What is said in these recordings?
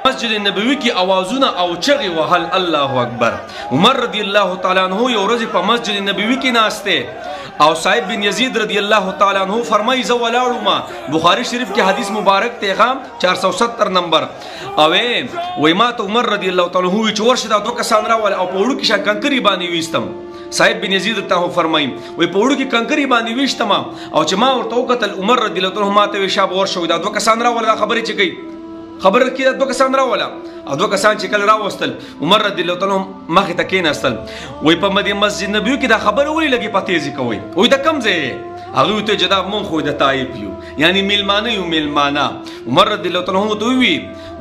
مسجد نبوي کې اوازونه او چغې وهل الله اکبر. عمر رضی الله تعالی عنہ یو ورځ په مسجد نبوي کې ناسته او صاحب بن یزید رضی الله تعالی عنہ فرمایي زه ولاړم. بخاری شریف کې حدیث مبارک پیغام 470 نمبر او وای ما ته عمر رضی الله تعالی عنہ چې ورشه دا دوه کسان راول او په وړو کې شان کنکري باندې وېستم. صاحب بن یزید ته فرمایي وای په وړو کې کنکري باندې وېستم او چې ما ورته وکتل عمر رضی الله تعالی عنہ ماته شاب ورشه دا دوه کسان راول دا خبرې چې کوي خبر کې دوه کسان راولا او دوه کسان چې کله راوستل عمر رضی الله تعالی مخې ته کېناستل. وای په مدینه مسجد نبوي کې دا خبره ولې لګي په تیزی کوي وای د کم ځای هغه ته جدا مون خو د طائف یو یعنی میلمانه یو میلمانه. عمر رضی الله تعالی ته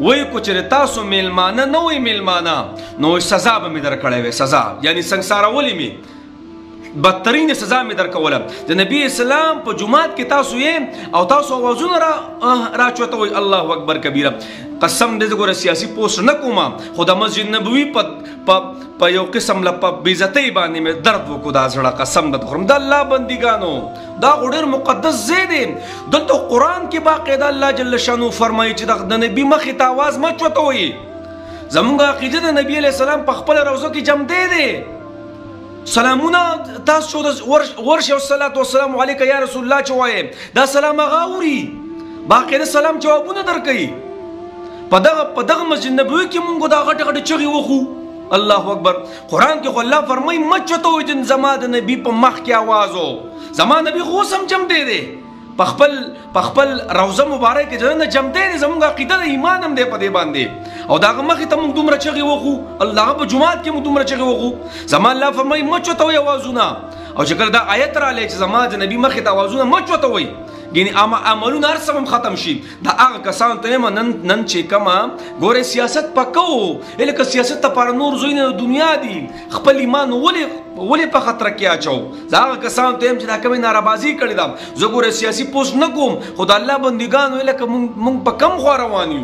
وی کو چې تاسو میلمانه نه وای میلمانه نو سزا به مې درکړې وي سزا یعنی سنگسارولې می بدترین سزا می درکوله. د نبی اسلام په جمعات کې تاسو یې او تاسو اوازونه را چوتوي الله اکبر کبیره. قسم دې ګوره سیاسي پوسټ نه کوم خو د مسجد نبوي په یو قسم له په بیزتۍ باندې مې درد وکړو دا زړه قسم به خورم. د الله بندګانو دا ډېر مقدس ځای دی. دلته قرآن کې باقاعده الله جل شانو فرمایي چې د نبي مخې ته آواز مه چوتوئ. زموږ عقیده د نبي علیه السلام په خپله روضه کې جمع دی. سلامونه تاسو ورشه والصلاة والسلام علیک یا رسول الله چې وایې دا سلام هغه اوري باقاعده سلام جوابونه درکوي. په دغه مسجد نبوي کې مونږ دا غټې غټې چغې وخو الله اکبر. قرآن کې خو الله فرمایي مه چوتوئ چې زما د نبي په مخ کې آواز و زما نبي خو اوس هم جمع دی په خپل روضه مبارک کې جنه جمع دی. زموږ عقیده د ایمان هم دی په دې باندې او دا هغه مخې ته موږ دومره چغې وخو الله په جمعات کې موږ دومره چغې وخو. زما الله فرمایي مه چوتوئ اوازونه او چې کله دا آیت راغلی چې زما د نبي مخې ته اوازونه مه چوتوئ یعنی عملونه هر څه هم ختم شي. دا هغه کسانو ته یم نن چې کومه ګورې سیاست پکوو لکه سیاست لپاره نور زویونه د دنیا دي خپل ایمان ولې په خطر کې اچو. زه هغه کسانو ته یم چې دا کومې ناربازي کړې ده زه ګورې سیاسي پوسټ نه کوم خو د الله بندګانو لکه موږ په کم خوا روان یو.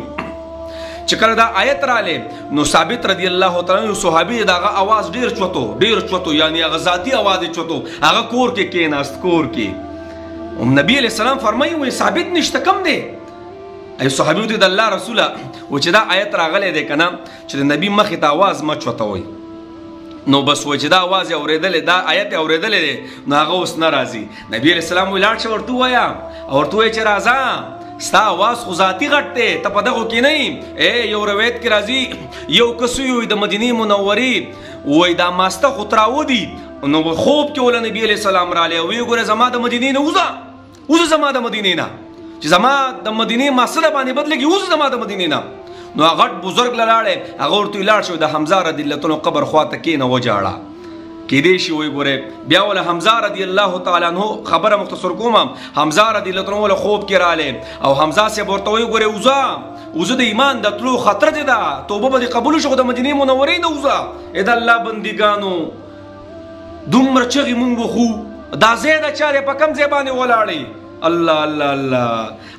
چې کله دا آیت رالی نو ثابت رضی الله تعالی عنہ صحابي دغه आवाज ډیر چوتو یعنی هغه ذاتی आवाज چوتو هغه کور کې کېناست کور کې. نبی علیہ السلام فرمایي وای ثابت نشته کم دی. ای صحابي ته د الله رسوله و چې دا آیت راغلی دی کنه چې د نبی مخې ته आवाज مه چوتوئ نو بس و چې دا आवाज اورېدلې دا آیت اورېدلې دی نو هغه اوس نه راځي. نبی علیہ السلام وی لاړ شه ورته ووایه او ورته وایي چې راځه ستا आवाज خو ذاتي غټ دی ته په دغو کې نه یو روایت کې راځي یو کس وی د مدینې منورې وای دا ماسته خو تراودي نو خوب کې ولا نبی علیہ السلام رالی وی ګوره زما د مدینې نه وځه زما د مدینې نه چې زما د مدینې ماسله باندې بدلېږي وځه زما د مدینې نه. نو هغه غټ بزرګ له لاړې هغه ورته لاړ شو د حمزه رضی الله عنه قبر خواته کېنه وجاړه کېدای شي وی ګوره بیا ولا حمزه رضی الله تعالی عنه خبره مختصر کوم حمزه رضی الله عنه خوب کې رالی او حمزه سے ورته وی ګوره وځه د ایمان د تلو خطر دی دا توبه به قبول شو د مدینې منورې نه وځه د الله بندګانو دومره چغې مونږ وخو دا ځای د چارې په کم ځای باندې ولاړې الله الله الله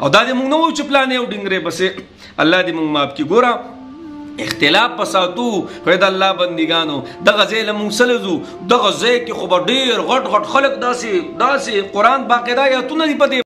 او دا دې مونږ نه وایو چې پلانې او ډنګرې بسې الله دې مونږ معاف کړي. ګوره اختلاف په ساتو خو د الله بندګانو دغه ځای له مونږ سره ځو دغه ځای کې خو به ډېر غټ خلک داسې قرآن باقاعده آیتونه دي په دې